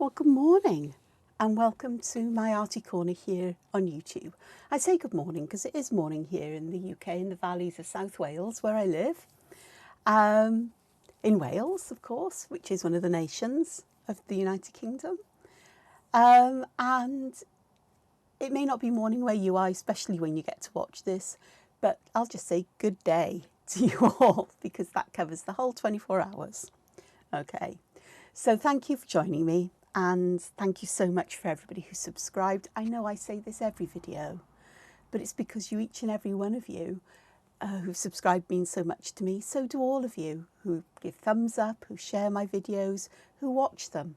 Well, good morning and welcome to my Arty Corner here on YouTube. I say good morning because it is morning here in the UK, in the valleys of South Wales where I live. In Wales, of course, which is one of the nations of the United Kingdom. And it may not be morning where you are, especially when you get to watch this, but I'll just say good day to you all because that covers the whole 24 hours. Okay, so thank you for joining me and thank you so much for everybody who subscribed. I know I say this every video, but it's because you, each and every one of you who've subscribed means so much to me. So do all of you who give thumbs up, who share my videos, who watch them.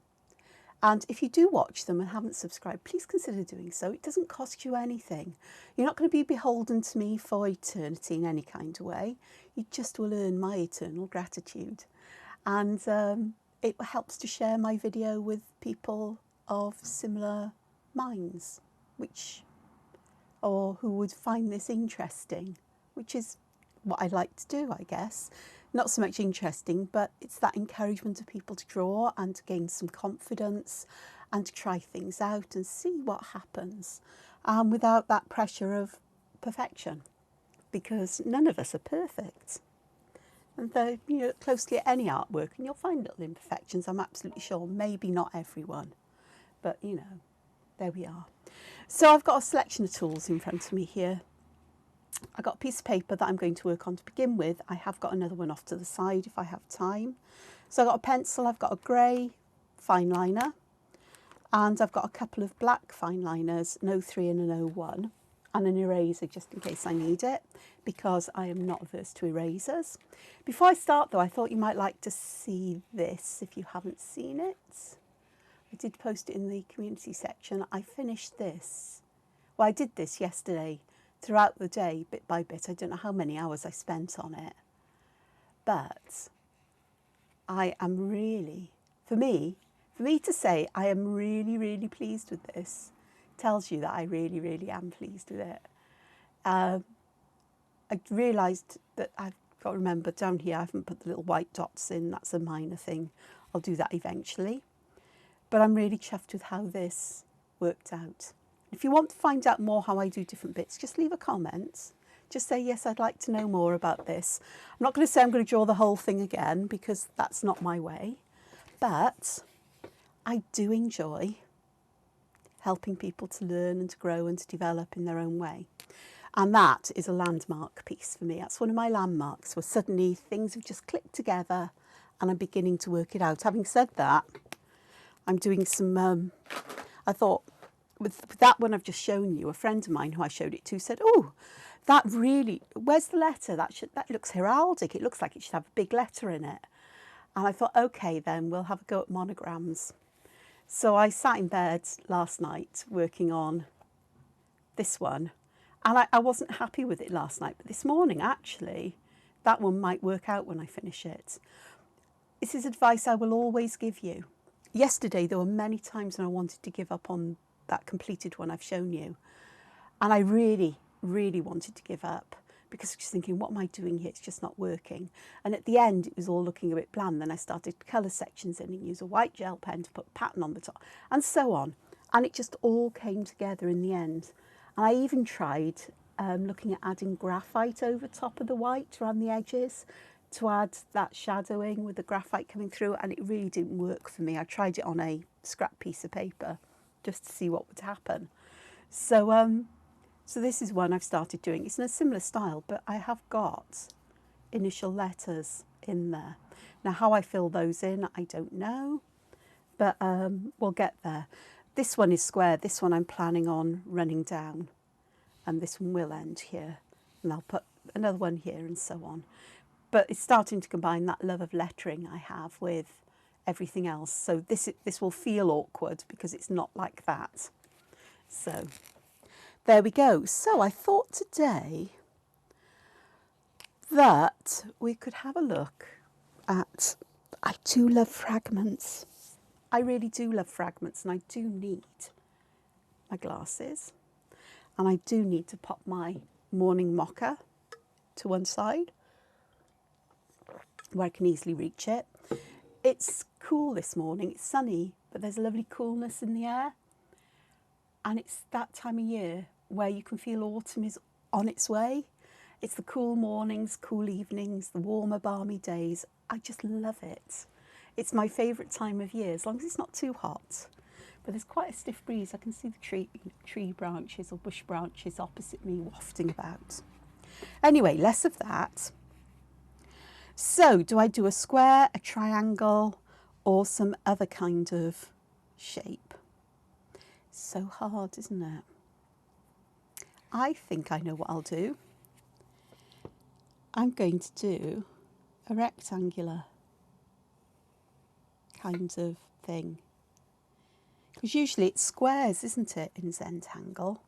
And if you do watch them and haven't subscribed, please consider doing so. It doesn't cost you anything. You're not going to be beholden to me for eternity in any kind of way. You just will earn my eternal gratitude. And it helps to share my video with people of similar minds, or who would find this interesting, which is what I like to do, I guess. Not so much interesting, but it's that encouragement of people to draw and to gain some confidence and to try things out and see what happens, without that pressure of perfection, because none of us are perfect. And though you look closely at any artwork and you'll find little imperfections, I'm absolutely sure. Maybe not everyone, but you know, there we are. So I've got a selection of tools in front of me here. I've got a piece of paper that I'm going to work on to begin with. I have got another one off to the side if I have time. So I've got a pencil, I've got a grey fine liner, and I've got a couple of black fine liners, an 03 and an 01, and an eraser just in case I need it, because I am not averse to erasers. Before I start though, I thought you might like to see this if you haven't seen it. I did post it in the community section. I finished this. Well, I did this yesterday throughout the day, bit by bit. I don't know how many hours I spent on it, but I am really, for me to say I am really, really pleased with this tells you that I really, really am pleased with it. I realised that I've got to remember down here I haven't put the little white dots in. That's a minor thing. I'll do that eventually. But I'm really chuffed with how this worked out. If you want to find out more how I do different bits, just leave a comment. Just say, yes, I'd like to know more about this. I'm not going to say I'm going to draw the whole thing again because that's not my way. But I do enjoy helping people to learn and to grow and to develop in their own way. And that is a landmark piece for me. That's one of my landmarks where suddenly things have just clicked together and I'm beginning to work it out. Having said that, I'm doing some, I thought, with that one I've just shown you, a friend of mine who I showed it to said, oh, that really, where's the letter? That looks heraldic. It looks like it should have a big letter in it. And I thought, okay, then we'll have a go at monograms. So I sat in bed last night working on this one. And I wasn't happy with it last night. But this morning, actually, that one might work out when I finish it. This is advice I will always give you. Yesterday, there were many times when I wanted to give up on that completed one I've shown you. And I really, really wanted to give up because I was just thinking, what am I doing here? It's just not working. And at the end, it was all looking a bit bland. Then I started to colour sections in and use a white gel pen to put pattern on the top and so on. And it just all came together in the end. And I even tried looking at adding graphite over top of the white around the edges to add that shadowing with the graphite coming through, and it really didn't work for me. I tried it on a scrap piece of paper just to see what would happen. So so this is one I've started doing. It's in a similar style, but I have got initial letters in there. Now how I fill those in, I don't know, but we'll get there. This one is square. This one I'm planning on running down, and this one will end here, and I'll put another one here and so on. But it's starting to combine that love of lettering I have with everything else. So this will feel awkward because it's not like that. So there we go. So I thought today that we could have a look at, I do love fragments. I really do love fragments, and I do need my glasses, and I do need to pop my morning mocha to one side where I can easily reach it. It's cool this morning, it's sunny, but there's a lovely coolness in the air. And it's that time of year where you can feel autumn is on its way. It's the cool mornings, cool evenings, the warmer, balmy days. I just love it. It's my favourite time of year, as long as it's not too hot. But there's quite a stiff breeze. I can see the tree branches or bush branches opposite me wafting about. Anyway, less of that. So, do I do a square, a triangle, or some other kind of shape? So hard, isn't it? I think I know what I'll do. I'm going to do a rectangular kind of thing. Because usually it's squares, isn't it, in Zentangle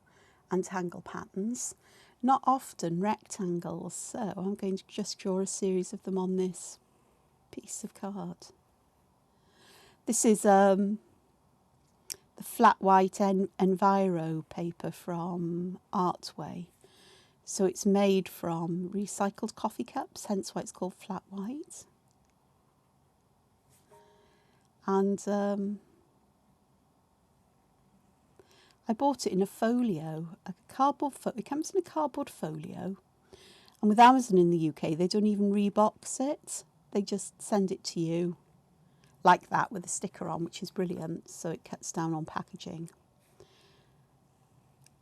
and Tangle patterns. Not often rectangles. So I'm going to just draw a series of them on this piece of card. This is the flat white Enviro paper from Artway. So it's made from recycled coffee cups, hence why it's called flat white. And I bought it in a folio, a cardboard it comes in a cardboard folio. And with Amazon in the UK, they don't even rebox it. They just send it to you like that with a sticker on, which is brilliant. So it cuts down on packaging.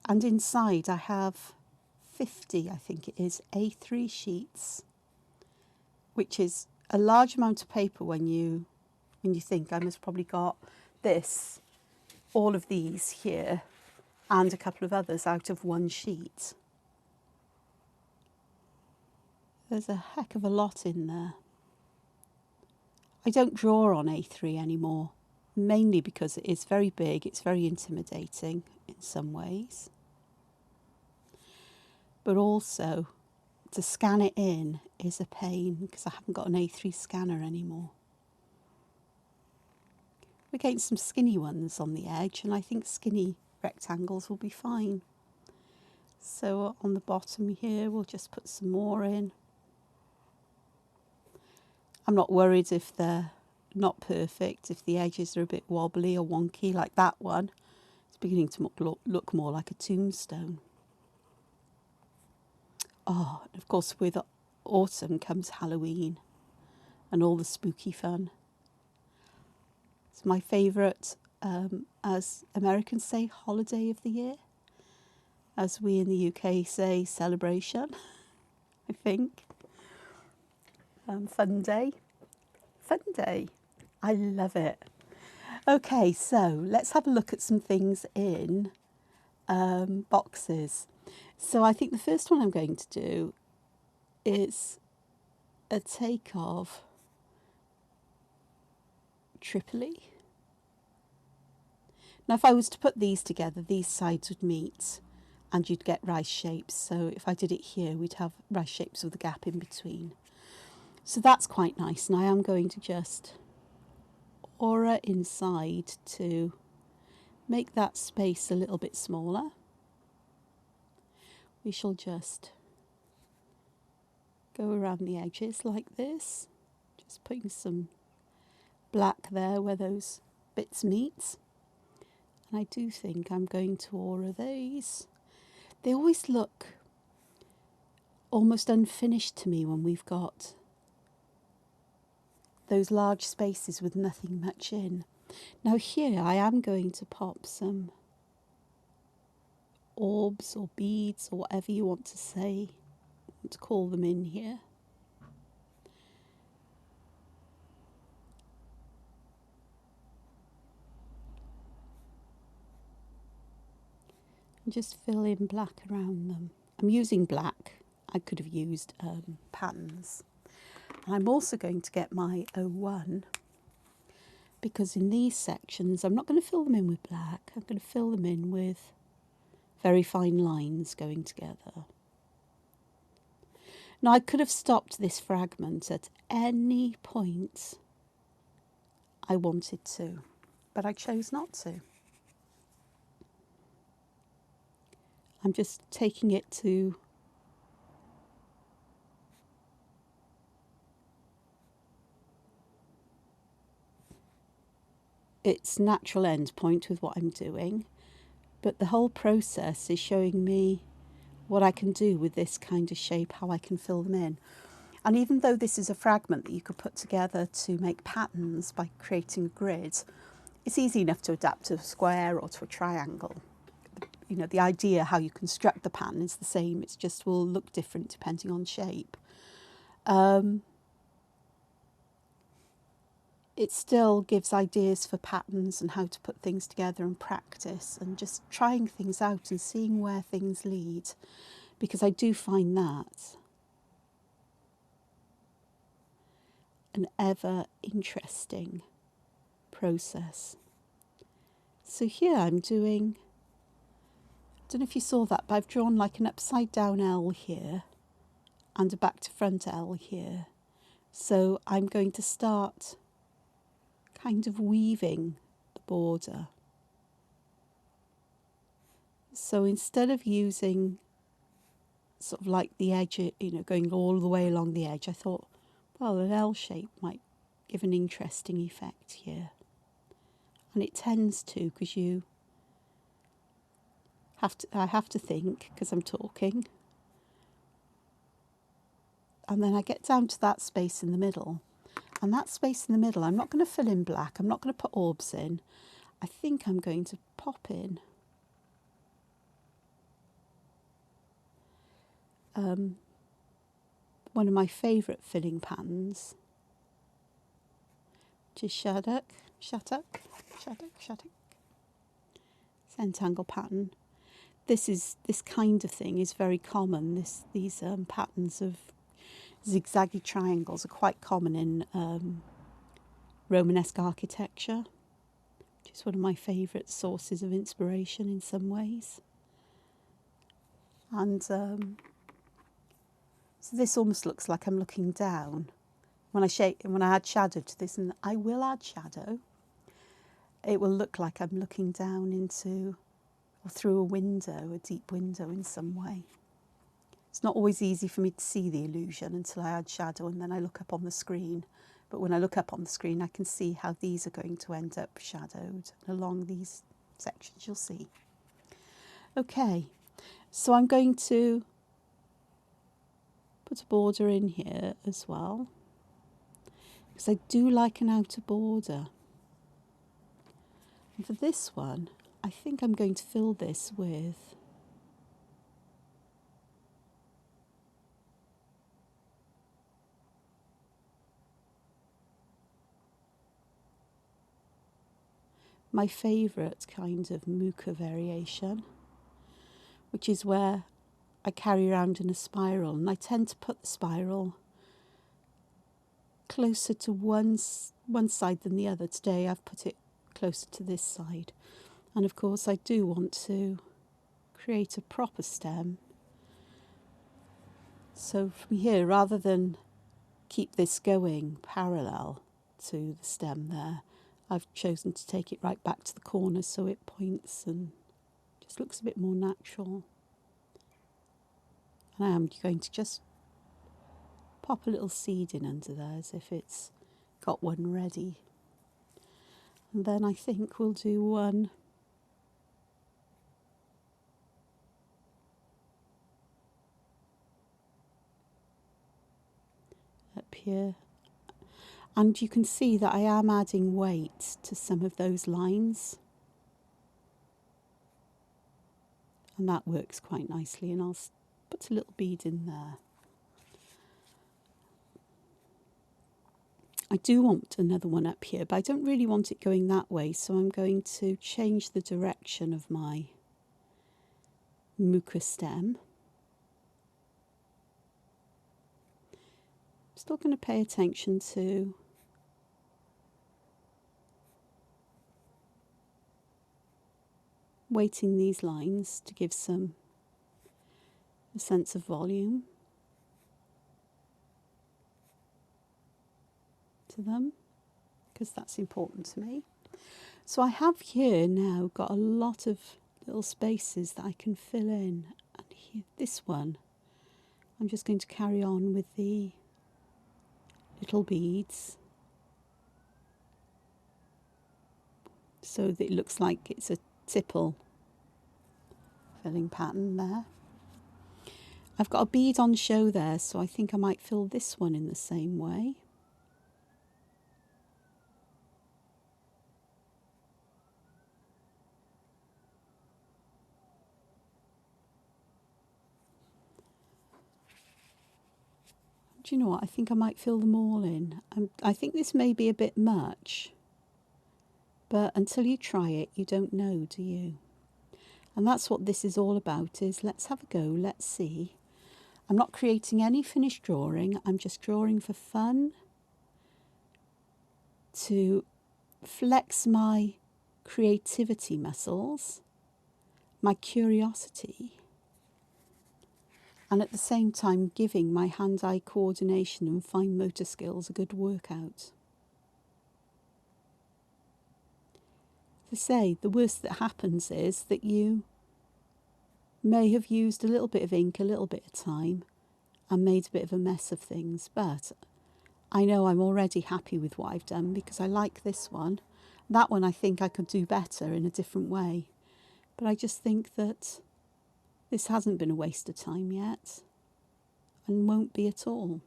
And inside I have 50, I think it is, A3 sheets, which is a large amount of paper when you think I must probably got this, all of these here, and a couple of others out of one sheet. There's a heck of a lot in there. I don't draw on A3 anymore, mainly because it is very big, it's very intimidating in some ways. But also, to scan it in is a pain because I haven't got an A3 scanner anymore. We're getting some skinny ones on the edge, and I think skinny rectangles will be fine. So on the bottom here, we'll just put some more in. I'm not worried if they're not perfect, if the edges are a bit wobbly or wonky like that one. It's beginning to look more like a tombstone. Oh, and of course with autumn comes Halloween and all the spooky fun. It's my favourite, as Americans say, holiday of the year. As we in the UK say, celebration, I think. Fun day. Fun day. I love it. Okay, so let's have a look at some things in boxes. So I think the first one I'm going to do is a take of Tripoli. Now if I was to put these together, these sides would meet and you'd get rice shapes. So if I did it here, we'd have rice shapes with a gap in between. So that's quite nice. And I am going to just aura inside to make that space a little bit smaller. We shall just go around the edges like this, just putting some black there where those bits meet. And I do think I'm going to aura these. They always look almost unfinished to me when we've got those large spaces with nothing much in. Now here I am going to pop some orbs or beads or whatever you want to say, to call them in here. And just fill in black around them. I'm using black. I could have used patterns. And I'm also going to get my 01, because in these sections I'm not going to fill them in with black. I'm going to fill them in with very fine lines going together. Now I could have stopped this fragment at any point I wanted to, but I chose not to. I'm just taking it to its natural end point with what I'm doing, but the whole process is showing me what I can do with this kind of shape, how I can fill them in. And even though this is a fragment that you could put together to make patterns by creating a grid, it's easy enough to adapt to a square or to a triangle. You know, the idea how you construct the pattern is the same, it's just will look different depending on shape. It still gives ideas for patterns and how to put things together and practice and just trying things out and seeing where things lead, because I do find that an ever interesting process. So here I'm doing, I don't know if you saw that, but I've drawn like an upside down L here and a back to front L here. So I'm going to start kind of weaving the border. So instead of using sort of like the edge, you know, going all the way along the edge, I thought, well, an L shape might give an interesting effect here. And it tends to, because you have to, I have to think because I'm talking. And then I get down to that space in the middle. And that space in the middle, I'm not going to fill in black. I'm not going to put orbs in. I think I'm going to pop in one of my favourite filling patterns, which is Shattuck, Zentangle pattern. This kind of thing is very common. These patterns of zigzaggy triangles are quite common in Romanesque architecture, which is one of my favourite sources of inspiration in some ways. And so this almost looks like I'm looking down. When I add shadow to this, and I will add shadow, it will look like I'm looking down into or through a window, a deep window in some way. It's not always easy for me to see the illusion until I add shadow and then I look up on the screen. But when I look up on the screen, I can see how these are going to end up shadowed. And along these sections, you'll see. Okay, so I'm going to put a border in here as well, because I do like an outer border. And for this one, I think I'm going to fill this with my favourite kind of muka variation, which is where I carry around in a spiral, and I tend to put the spiral closer to one side than the other. Today I've put it closer to this side, and of course I do want to create a proper stem. So from here, rather than keep this going parallel to the stem there, I've chosen to take it right back to the corner so it points and just looks a bit more natural. And I am going to just pop a little seed in under there as if it's got one ready. And then I think we'll do one up here. And you can see that I am adding weight to some of those lines. And that works quite nicely, and I'll put a little bead in there. I do want another one up here, but I don't really want it going that way, so I'm going to change the direction of my muka stem. I'm still going to pay attention to weighting these lines to give a sense of volume to them, because that's important to me. So I have here now got a lot of little spaces that I can fill in, and here, this one I'm just going to carry on with the little beads. so that it looks like it's a tipple filling pattern there. I've got a bead on show there, so I think I might fill this one in the same way. Do you know what? I think I might fill them all in. I think this may be a bit much, but until you try it, you don't know, do you? And that's what this is all about, is let's have a go, let's see. I'm not creating any finished drawing, I'm just drawing for fun, to flex my creativity muscles, my curiosity, and at the same time giving my hand-eye coordination and fine motor skills a good workout. As I say, the worst that happens is that you may have used a little bit of ink, a little bit of time, and made a bit of a mess of things, but I know I'm already happy with what I've done because I like this one. That one I think I could do better in a different way, but I just think that this hasn't been a waste of time yet, and won't be at all.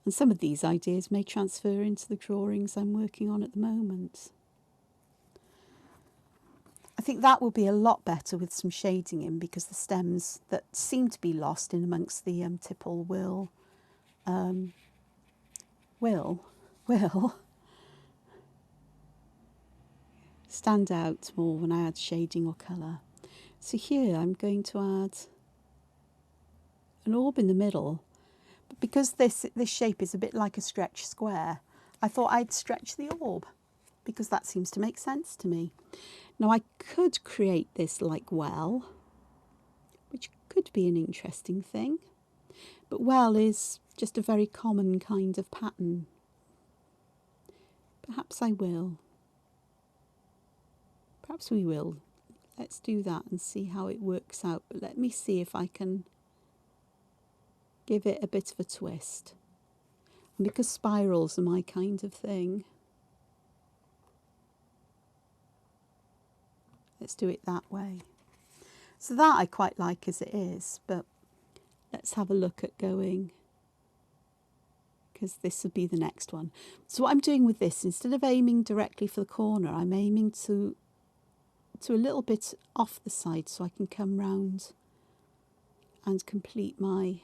And some of these ideas may transfer into the drawings I'm working on at the moment. I think that will be a lot better with some shading in, because the stems that seem to be lost in amongst the tipple will stand out more when I add shading or colour. So here I'm going to add an orb in the middle, but because this shape is a bit like a stretch square, I thought I'd stretch the orb, because that seems to make sense to me. Now I could create this like well, which could be an interesting thing, but well is just a very common kind of pattern. Perhaps I will. Perhaps we will. Let's do that and see how it works out. But let me see if I can give it a bit of a twist. And because spirals are my kind of thing, let's do it that way. So that I quite like as it is, but let's have a look at going, because this will be the next one. So what I'm doing with this, instead of aiming directly for the corner, I'm aiming to a little bit off the side, so I can come round and complete my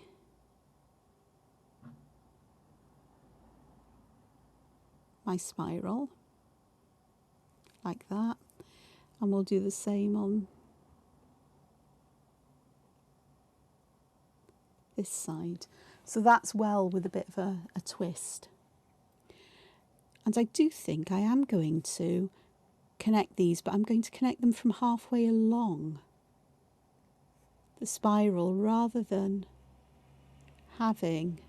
spiral like that. And we'll do the same on this side. So that's well with a bit of a twist. And I do think I am going to connect these, but I'm going to connect them from halfway along the spiral rather than having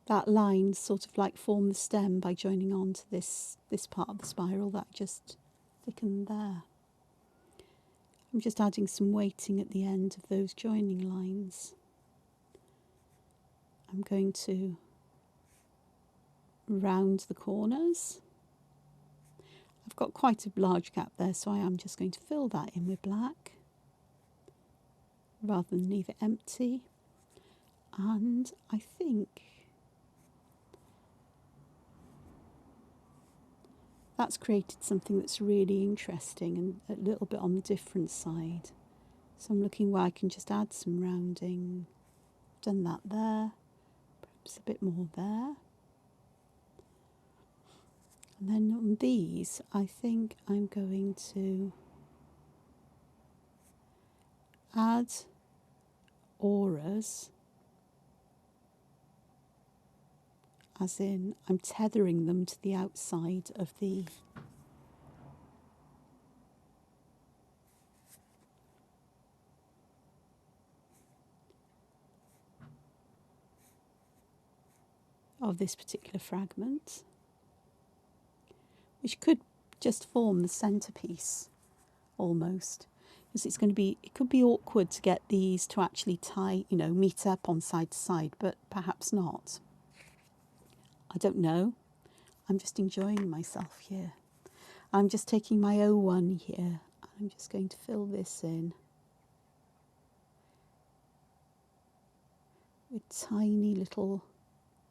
that line sort of like form the stem by joining on to this part of the spiral that just thickened there. I'm just adding some weighting at the end of those joining lines. I'm going to round the corners. I've got quite a large gap there, so I am just going to fill that in with black rather than leave it empty. And I think that's created something that's really interesting and a little bit on the different side. So I'm looking where I can just add some rounding. Done that there, perhaps a bit more there. And then on these, I think I'm going to add auras, as in I'm tethering them to the outside of the this particular fragment, which could just form the centerpiece almost. because it could be awkward to get these to actually tie, meet up on side to side, but perhaps not. I don't know. I'm just enjoying myself here. I'm just taking my O1 here, and I'm just going to fill this in with tiny little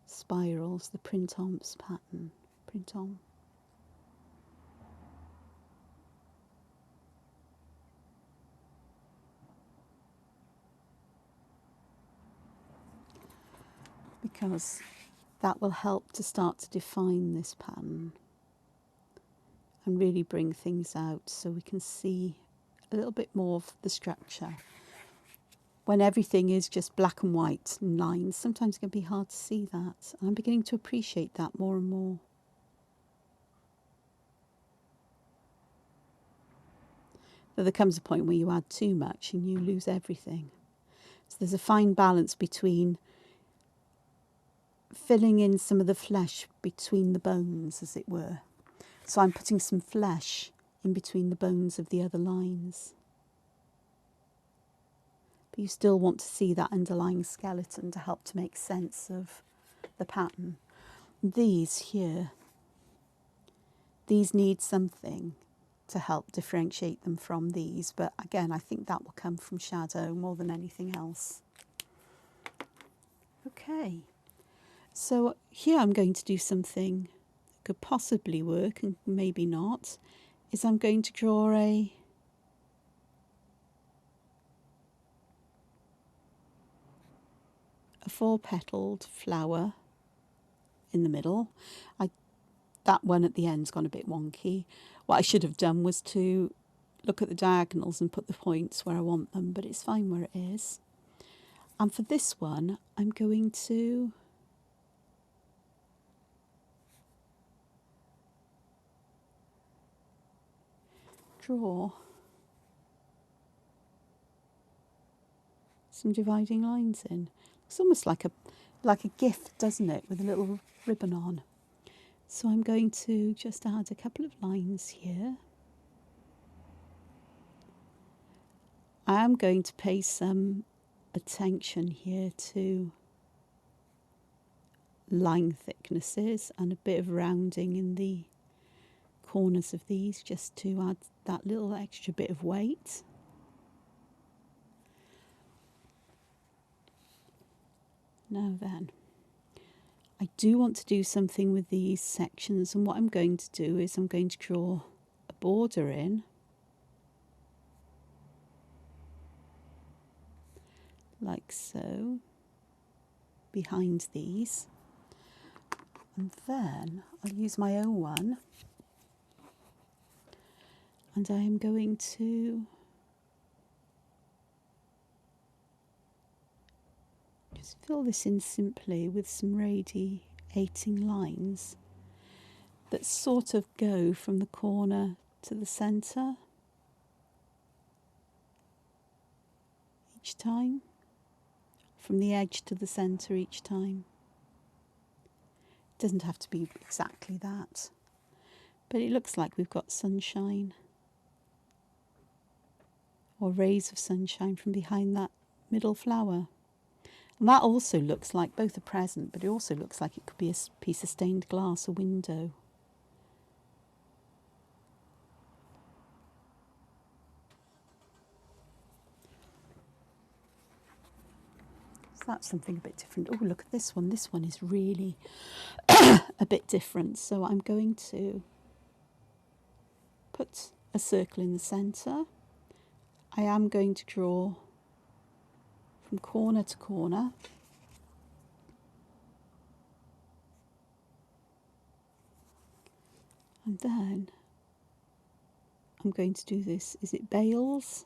spirals, the print-ons pattern. Print-on. Because that will help to start to define this pattern and really bring things out so we can see a little bit more of the structure. When everything is just black and white and lines, sometimes it can be hard to see that. And I'm beginning to appreciate that more and more. But there comes a point where you add too much and you lose everything. So there's a fine balance between filling in some of the flesh between the bones, as it were. So I'm putting some flesh in between the bones of the other lines. But you still want to see that underlying skeleton to help to make sense of the pattern. These here, these need something to help differentiate them from these. But again, I think that will come from shadow more than anything else. Okay, so here I'm going to do something that could possibly work and maybe not, is I'm going to draw a four-petaled flower in the middle. That one at the end's gone a bit wonky. What I should have done was to look at the diagonals and put the points where I want them, but it's fine where it is. And for this one, I'm going to draw some dividing lines in. It's almost like a gift, doesn't it, with a little ribbon on. So I'm going to just add a couple of lines here. I am going to pay some attention here to line thicknesses and a bit of rounding in the corners of these, just to add that little extra bit of weight. Now then, I do want to do something with these sections, and what I'm going to do is I'm going to draw a border in, like so, behind these, and then I'll use my O1 and I am going to just fill this in simply with some radiating lines that sort of go from the corner to the centre each time, from the edge to the centre each time. It doesn't have to be exactly that, but it looks like we've got sunshine or rays of sunshine from behind that middle flower. And that also looks like both a present, but it also looks like it could be a piece of stained glass, a window. So that's something a bit different. Oh, look at this one. This one is really a bit different. So I'm going to put a circle in the centre. I am going to draw from corner to corner. And then I'm going to do this, is it bales?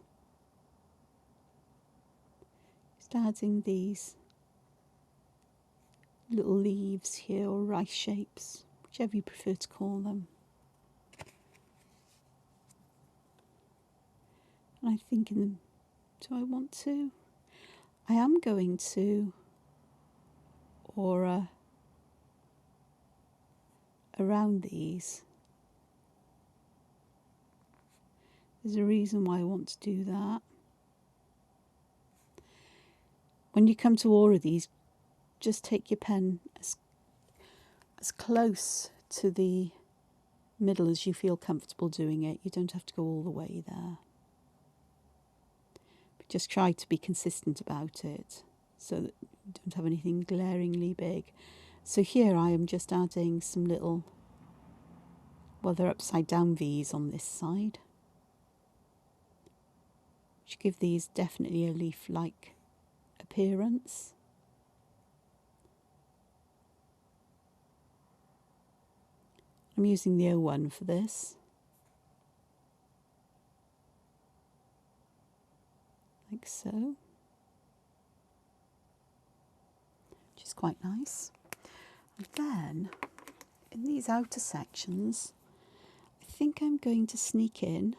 Just adding these little leaves here, or rice shapes, whichever you prefer to call them. And I think do I want to? I am going to aura around these. There's a reason why I want to do that. When you come to all of these, just take your pen as close to the middle as you feel comfortable doing it. You don't have to go all the way there. But just try to be consistent about it so that you don't have anything glaringly big. So here I am just adding some little, well, they're upside down V's on this side, which give these definitely a leaf-like appearance. I'm using the O1 for this, like so, which is quite nice. And then in these outer sections, I think I'm going to sneak in,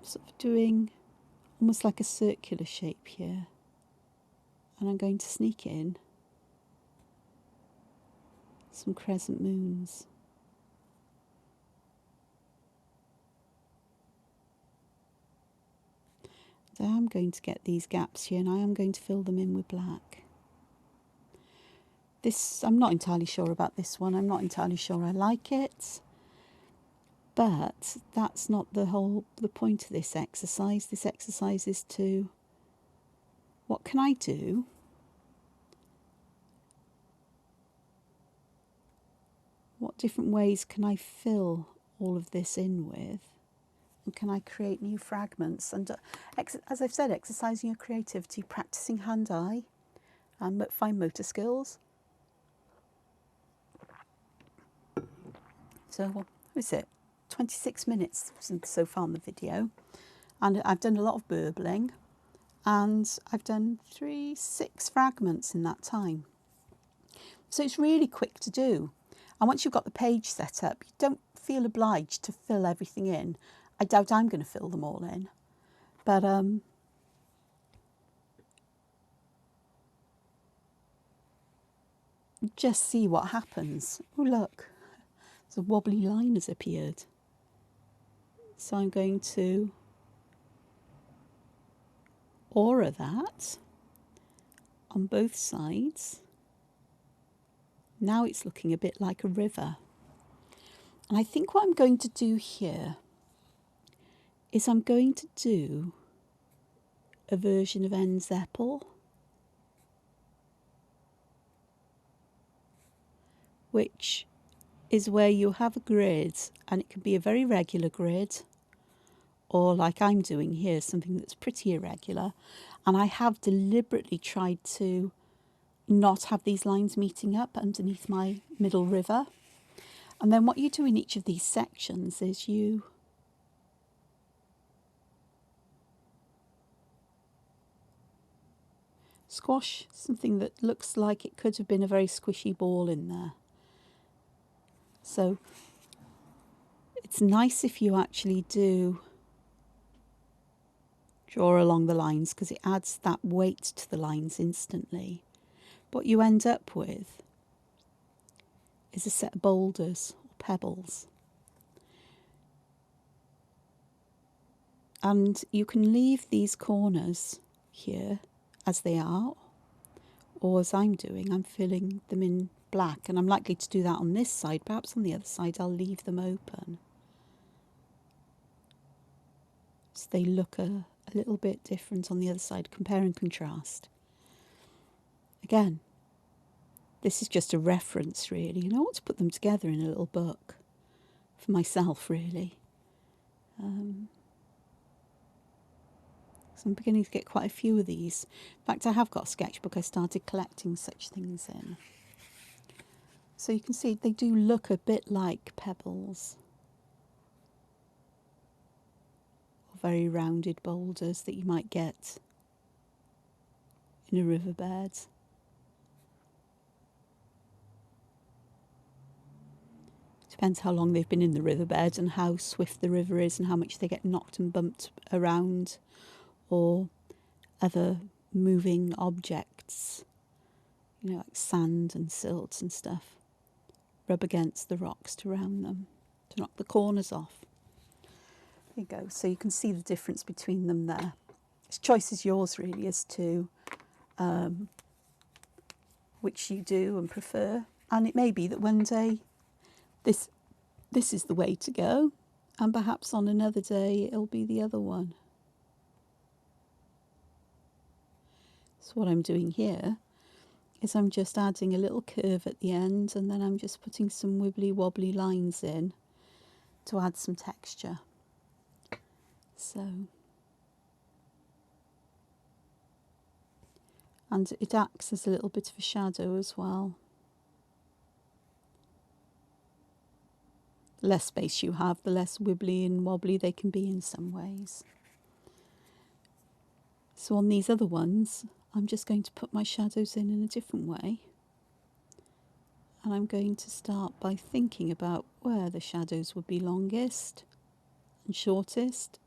sort of doing almost like a circular shape here, and I'm going to sneak in some crescent moons. And I am going to get these gaps here, and I am going to fill them in with black. This, I'm not entirely sure about this one. I'm not entirely sure I like it. But that's not the point of this exercise. This exercise is to, what can I do what different ways can I fill all of this in with? And can I create new fragments? And as I've said, exercising your creativity, practicing hand-eye and fine motor skills. So what is it? 26 minutes so far in the video. And I've done a lot of burbling. And I've done 6 fragments in that time. So it's really quick to do. And once you've got the page set up, you don't feel obliged to fill everything in. I doubt I'm going to fill them all in. But just see what happens. Oh, look. There's a wobbly line has appeared. So I'm going to aura that on both sides. Now it's looking a bit like a river. And I think what I'm going to do here is I'm going to do a version of Zentangle, which is where you have a grid, and it can be a very regular grid, or like I'm doing here, something that's pretty irregular. And I have deliberately tried to not have these lines meeting up underneath my middle river. And then what you do in each of these sections is you squash something that looks like it could have been a very squishy ball in there. So it's nice if you actually do draw along the lines, because it adds that weight to the lines instantly. What you end up with is a set of boulders or pebbles. And you can leave these corners here as they are, or as I'm doing, I'm filling them in black, and I'm likely to do that on this side. Perhaps on the other side I'll leave them open, so they look a little bit different on the other side. Compare and contrast. Again, this is just a reference really, and I want to put them together in a little book for myself really. So I'm beginning to get quite a few of these. In fact, I have got a sketchbook I started collecting such things in. So you can see they do look a bit like pebbles, or very rounded boulders that you might get in a riverbed. Depends how long they've been in the riverbed and how swift the river is and how much they get knocked and bumped around, or other moving objects, you know, like sand and silt and stuff, rub against the rocks to round them. to knock the corners off. There you go. So you can see the difference between them there. Its choice is yours really as to which you do and prefer. And it may be that one day this is the way to go, and perhaps on another day it'll be the other one. So what I'm doing here is I'm just adding a little curve at the end, and then I'm just putting some wibbly wobbly lines in to add some texture. So, and it acts as a little bit of a shadow as well. The less space you have, the less wibbly and wobbly they can be in some ways. So on these other ones, I'm just going to put my shadows in a different way. And I'm going to start by thinking about where the shadows would be longest and shortest,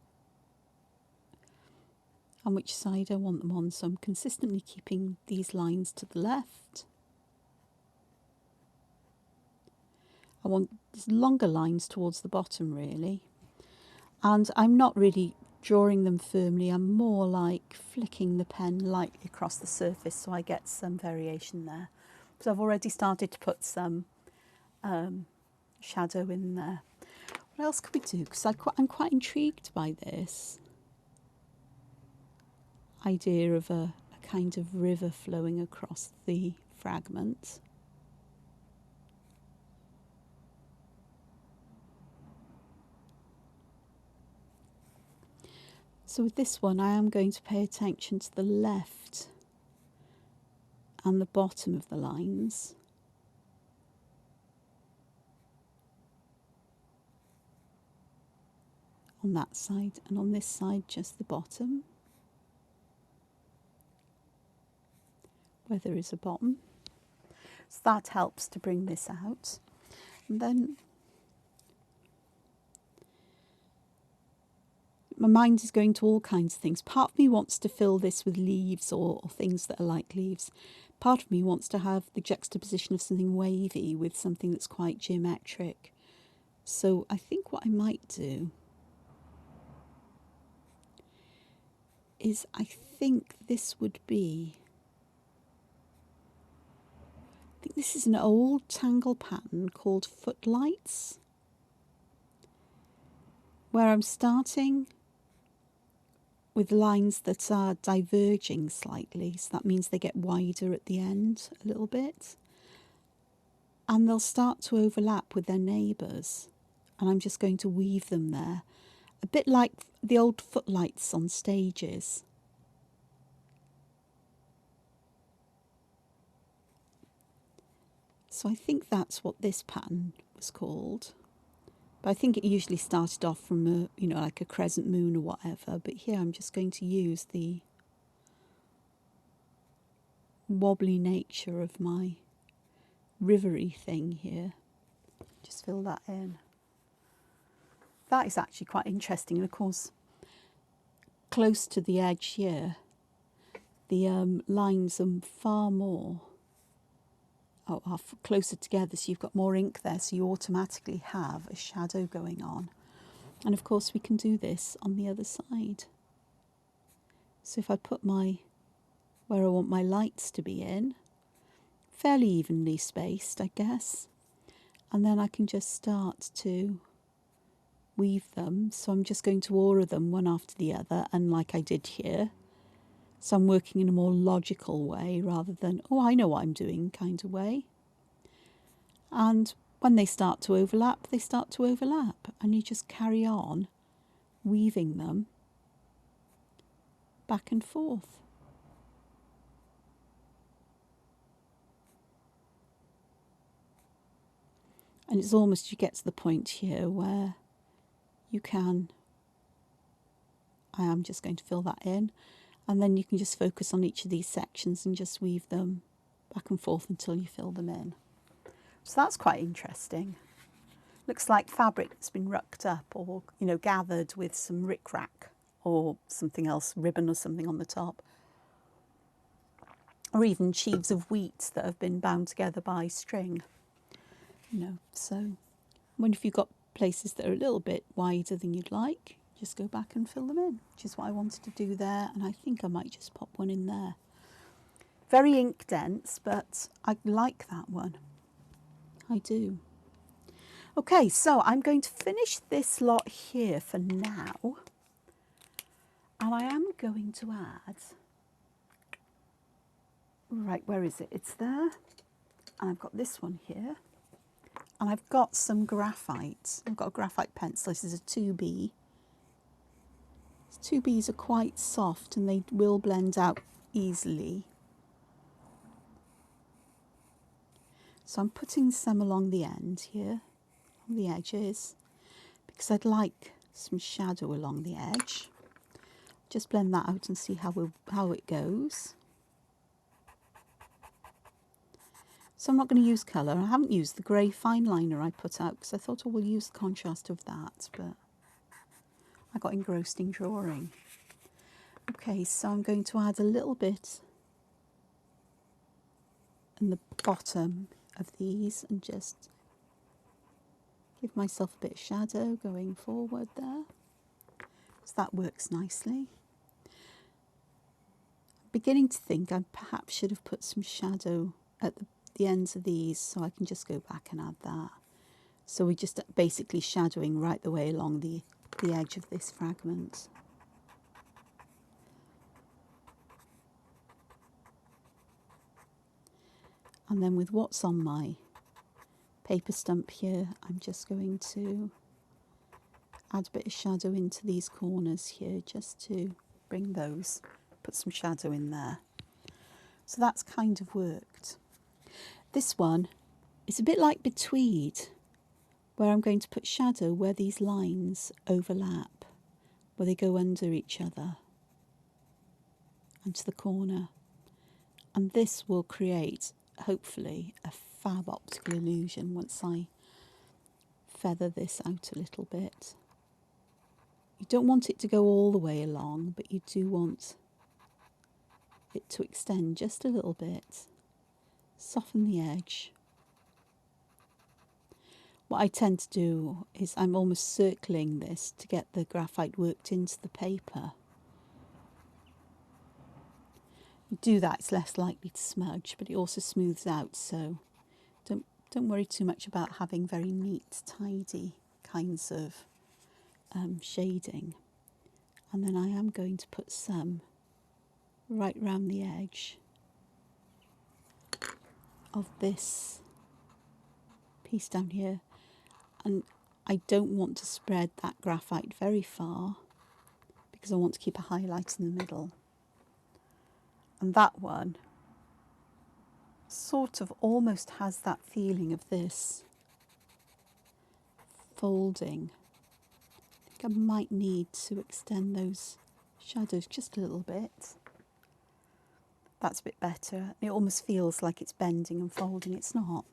and which side I want them on. So I'm consistently keeping these lines to the left. I want longer lines towards the bottom really. And I'm not really drawing them firmly, I'm more like flicking the pen lightly across the surface so I get some variation there. So I've already started to put some shadow in there. What else could we do? Because I'm quite intrigued by this idea of a kind of river flowing across the fragment. So with this one, I am going to pay attention to the left and the bottom of the lines. On that side, and on this side, just the bottom, where there is a bottom. So that helps to bring this out. And then my mind is going to all kinds of things. Part of me wants to fill this with leaves or things that are like leaves. Part of me wants to have the juxtaposition of something wavy with something that's quite geometric. So I think what I might do is I think this is an old Tangle pattern called Footlights, where I'm starting with lines that are diverging slightly, so that means they get wider at the end a little bit, and they'll start to overlap with their neighbours, and I'm just going to weave them there, a bit like the old footlights on stages. So I think that's what this pattern was called. But I think it usually started off from like a crescent moon or whatever. But here I'm just going to use the wobbly nature of my rivery thing here. Just fill that in. That is actually quite interesting. And of course, close to the edge here, the lines are far more are closer together, so you've got more ink there, so you automatically have a shadow going on. And of course we can do this on the other side. So if I put where I want my lights to be in, fairly evenly spaced I guess, and then I can just start to weave them. So I'm just going to aura them one after the other, and like I did here. So I'm working in a more logical way rather than, oh, I know what I'm doing kind of way. And when they start to overlap, they start to overlap. And you just carry on weaving them back and forth. And it's almost, you get to the point here where you can, I am just going to fill that in. And then you can just focus on each of these sections and just weave them back and forth until you fill them in. So that's quite interesting. Looks like fabric that's been rucked up or, gathered with some rickrack or something else, ribbon or something on the top. Or even sheaves of wheat that have been bound together by string. So if you've got places that are a little bit wider than you'd like, just go back and fill them in, which is what I wanted to do there, and I think I might just pop one in there. Very ink dense, but I like that one. I do. Okay, so I'm going to finish this lot here for now, and I am going to add, right, where is it? It's there, and I've got this one here, and I've got some graphite. I've got a graphite pencil. This is a 2B. 2Bs are quite soft and they will blend out easily. So I'm putting some along the end here, on the edges, because I'd like some shadow along the edge. Just blend that out and see how it goes. So I'm not going to use colour. I haven't used the grey fine liner I put out because I thought, oh, we'll use the contrast of that, but I got engrossed in drawing. Okay, so I'm going to add a little bit in the bottom of these and just give myself a bit of shadow going forward there. So that works nicely. I'm beginning to think I perhaps should have put some shadow at the ends of these, so I can just go back and add that. So we're just basically shadowing right the way along the edge of this fragment. And then with what's on my paper stump here, I'm just going to add a bit of shadow into these corners here, just to bring those, put some shadow in there. So that's kind of worked. This one is a bit like Betweed, where I'm going to put shadow where these lines overlap, where they go under each other and to the corner. And this will create, hopefully, a fab optical illusion once I feather this out a little bit. You don't want it to go all the way along, but you do want it to extend just a little bit. Soften the edge. What I tend to do is I'm almost circling this to get the graphite worked into the paper. You do that, it's less likely to smudge, but it also smooths out, so don't worry too much about having very neat, tidy kinds of shading. And then I am going to put some right round the edge of this piece down here. And I don't want to spread that graphite very far because I want to keep a highlight in the middle. And that one sort of almost has that feeling of this folding. I think I might need to extend those shadows just a little bit. That's a bit better. It almost feels like it's bending and folding. It's not.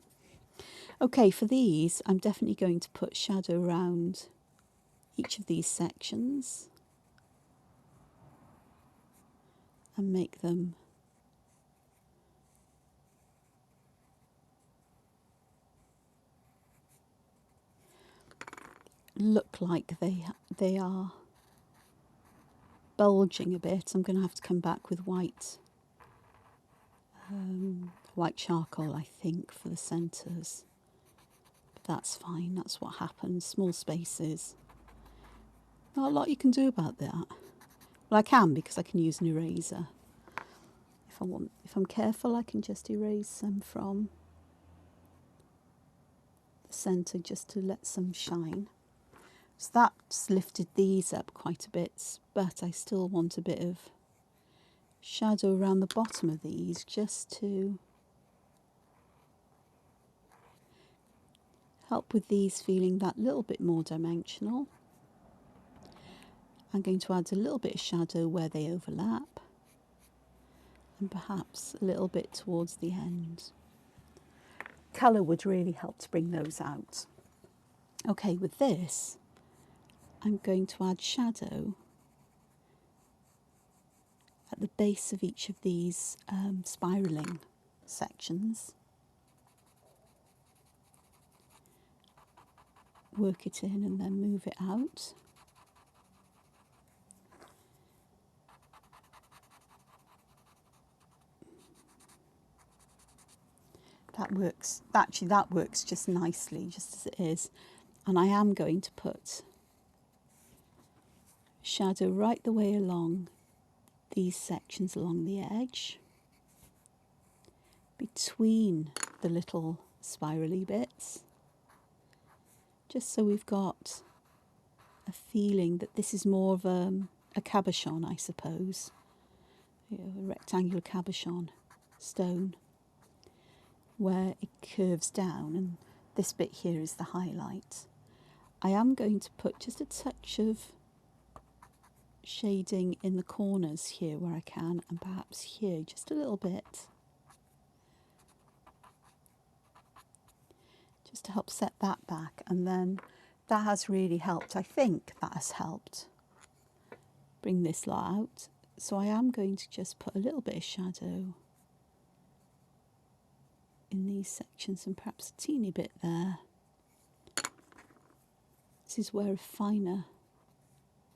Okay, for these, I'm definitely going to put shadow around each of these sections and make them look like they are bulging a bit. I'm going to have to come back with white charcoal, I think, for the centres. But that's fine, that's what happens. Small spaces. Not a lot you can do about that. Well, I can, because I can use an eraser. If I'm careful, I can just erase some from the centre just to let some shine. So that's lifted these up quite a bit, but I still want a bit of shadow around the bottom of these just to help with these feeling that little bit more dimensional. I'm going to add a little bit of shadow where they overlap and perhaps a little bit towards the end. Colour would really help to bring those out. Okay, with this, I'm going to add shadow at the base of each of these spiralling sections. work it in and then move it out. That works, actually that works just nicely, just as it is. And I am going to put shadow right the way along these sections along the edge, between the little spirally bits, just so we've got a feeling that this is more of a cabochon, I suppose, you know, a rectangular cabochon stone, where it curves down, and this bit here is the highlight. I am going to put just a touch of shading in the corners here where I can, and perhaps here just a little bit, just to help set that back. And then that has really helped, I think that has helped bring this lot out. So I am going to just put a little bit of shadow in these sections and perhaps a teeny bit there. This is where a finer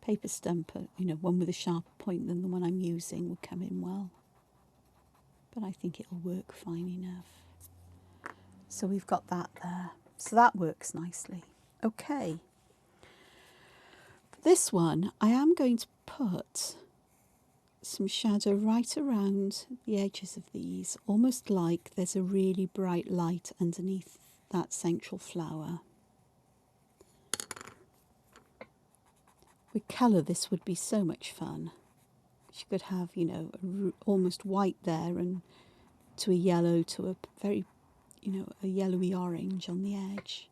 paper stumper, you know, one with a sharper point than the one I'm using, would come in well. But I think it'll work fine enough. So we've got that there. So that works nicely. Okay. For this one, I am going to put some shadow right around the edges of these, almost like there's a really bright light underneath that central flower. With colour, this would be so much fun. You could have, you know, almost white there, and to a yellow, to a very, you know, a yellowy orange on the edge,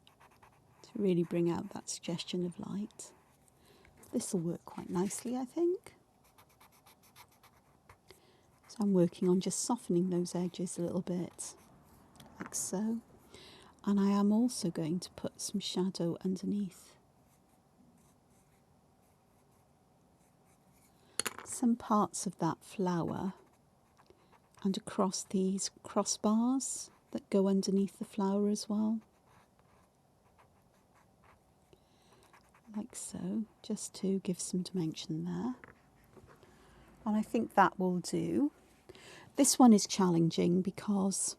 to really bring out that suggestion of light. This will work quite nicely, I think. So I'm working on just softening those edges a little bit, like so. And I am also going to put some shadow underneath some parts of that flower and across these crossbars that go underneath the flower as well. Like so, just to give some dimension there. And I think that will do. This one is challenging because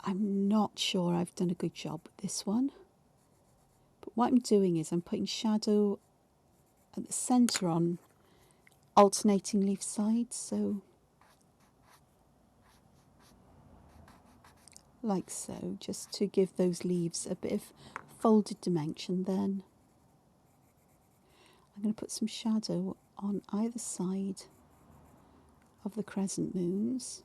I'm not sure I've done a good job with this one. But what I'm doing is I'm putting shadow at the centre on alternating leaf sides, so like so, just to give those leaves a bit of folded dimension. Then I'm going to put some shadow on either side of the crescent moons,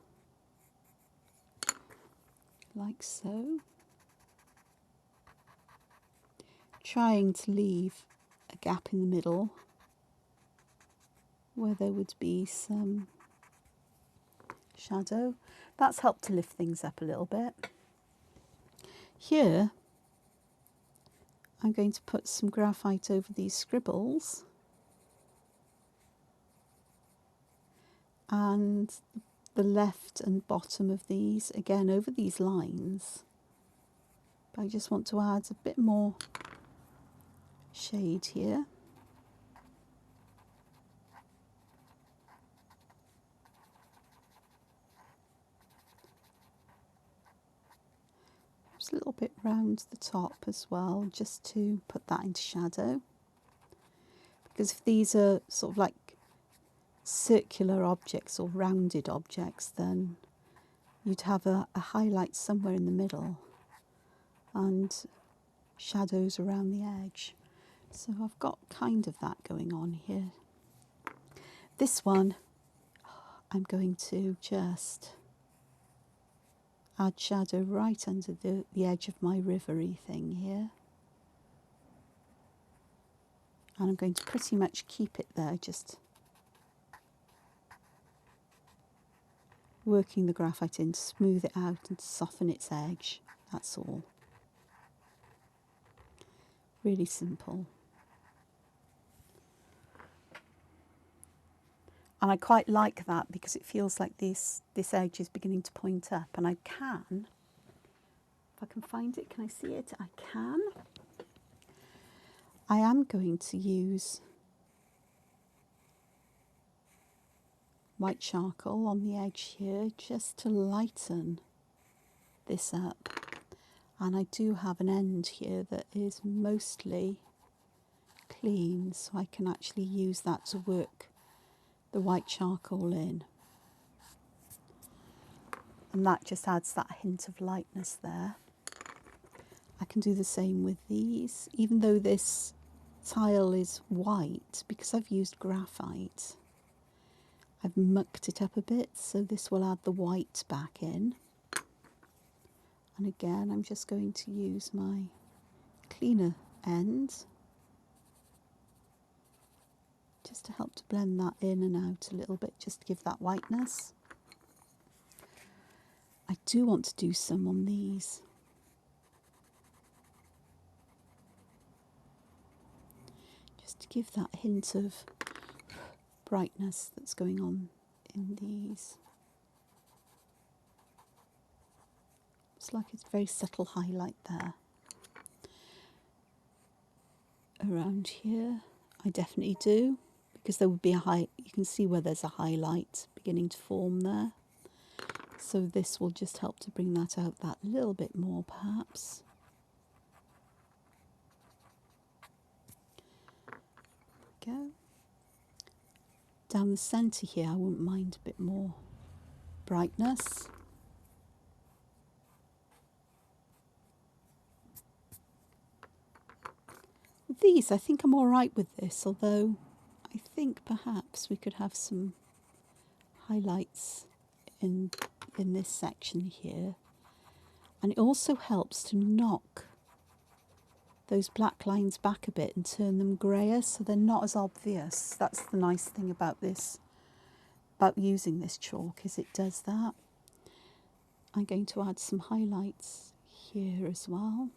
like so, trying to leave a gap in the middle where there would be some shadow. That's helped to lift things up a little bit. Here I'm going to put some graphite over these scribbles, and the left and bottom of these, again over these lines. But I just want to add a bit more shade here. Just a little bit round the top as well, just to put that into shadow. Because if these are sort of like circular objects or rounded objects, then you'd have a highlight somewhere in the middle and shadows around the edge. So I've got kind of that going on here. This one, I'm going to just add shadow right under the edge of my rivery thing here. And I'm going to pretty much keep it there, just working the graphite in to smooth it out and to soften its edge. That's all. Really simple. And I quite like that because it feels like this edge is beginning to point up, and I can, If I can find it, can I see it? I can. I am going to use white charcoal on the edge here just to lighten this up. And I do have an end here that is mostly clean, so I can actually use that to work the white charcoal in. And that just adds that hint of lightness there. I can do the same with these, even though this tile is white, because I've used graphite. I've mucked it up a bit, so this will add the white back in. And again, I'm just going to use my cleaner end just to help to blend that in and out a little bit, just to give that whiteness. I do want to do some on these. Just to give that hint of brightness that's going on in these. It's like it's a very subtle highlight there. Around here, I definitely do, because there would be a you can see where there's a highlight beginning to form there. So this will just help to bring that out that little bit more, perhaps. There we go. Down the centre here, I wouldn't mind a bit more brightness. With these, I think I'm all right with this, although I think perhaps we could have some highlights in this section here. And it also helps to knock those black lines back a bit and turn them greyer so they're not as obvious. That's the nice thing about this, about using this chalk, is it does that. I'm going to add some highlights here as well.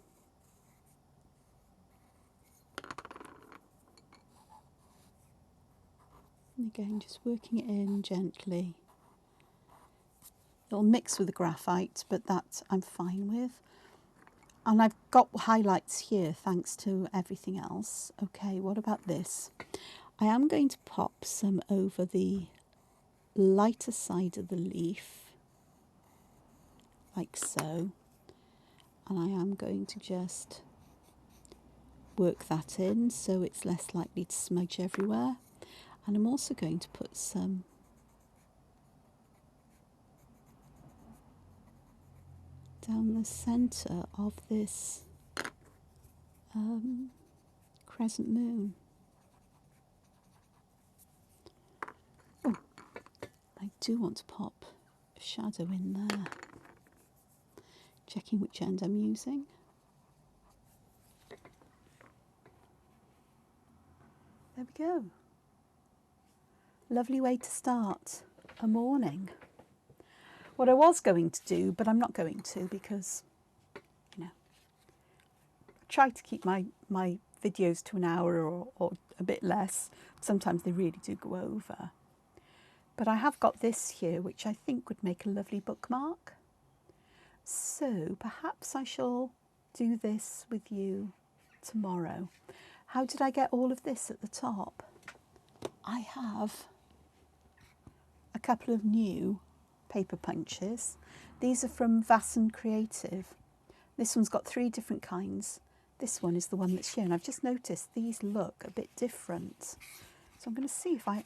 And again, just working it in gently. It'll mix with the graphite, but that I'm fine with. And I've got highlights here thanks to everything else. Okay, what about this? I am going to pop some over the lighter side of the leaf, like so. And I am going to just work that in so it's less likely to smudge everywhere. And I'm also going to put some down the centre of this crescent moon. Oh, I do want to pop a shadow in there. Checking which end I'm using. There we go. Lovely way to start a morning. What I was going to do, but I'm not going to because, you know, I try to keep my videos to an hour or a bit less. Sometimes they really do go over. But I have got this here, which I think would make a lovely bookmark. So perhaps I shall do this with you tomorrow. How did I get all of this at the top? I have a couple of new paper punches. These are from Vasan Creative. This one's got 3 different kinds. This one is the one that's shown. I've just noticed these look a bit different. So I'm going to see if I'm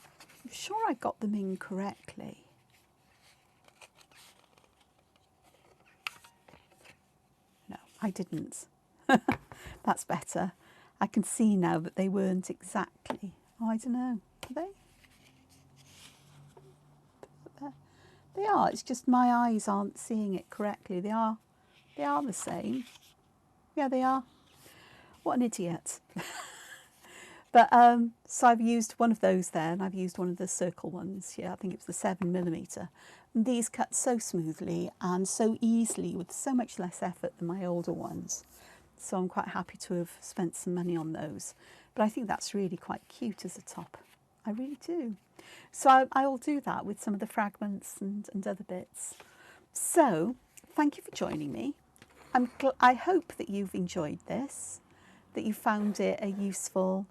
sure I got them in correctly. No, I didn't. That's better. I can see now that they weren't exactly. Oh, I don't know. Are they? They are. It's just my eyes aren't seeing it correctly. They are the same. Yeah, they are. What an idiot. But so I've used one of those there, and I've used one of the circle ones. Yeah, I think it was the 7mm. And these cut so smoothly and so easily with so much less effort than my older ones. So I'm quite happy to have spent some money on those. But I think that's really quite cute as a top. I really do. So I will do that with some of the fragments and other bits. So thank you for joining me. I hope that you've enjoyed this, that you found it a useful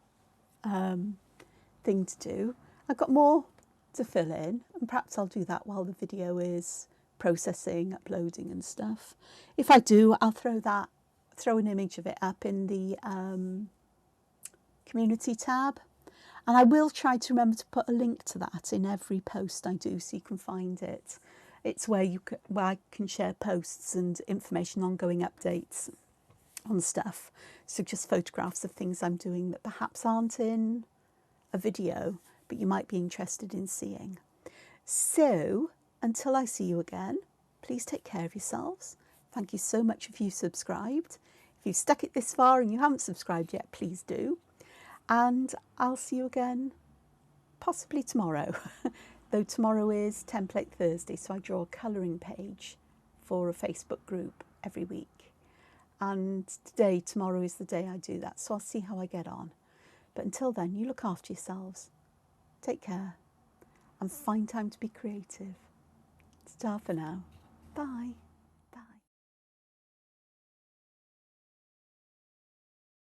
thing to do. I've got more to fill in, and perhaps I'll do that while the video is processing, uploading and stuff. If I do, I'll throw an image of it up in the community tab, and I will try to remember to put a link to that in every post I do so you can find it. It's where I can share posts and information, ongoing updates on stuff. So just photographs of things I'm doing that perhaps aren't in a video, but you might be interested in seeing. So until I see you again, please take care of yourselves. Thank you so much if you subscribed. If you've stuck it this far and you haven't subscribed yet, please do. And I'll see you again possibly tomorrow, though tomorrow is Template Thursday, so I draw a colouring page for a Facebook group every week. And tomorrow is the day I do that, so I'll see how I get on. But until then, you look after yourselves, take care, and find time to be creative. Ta for now. Bye.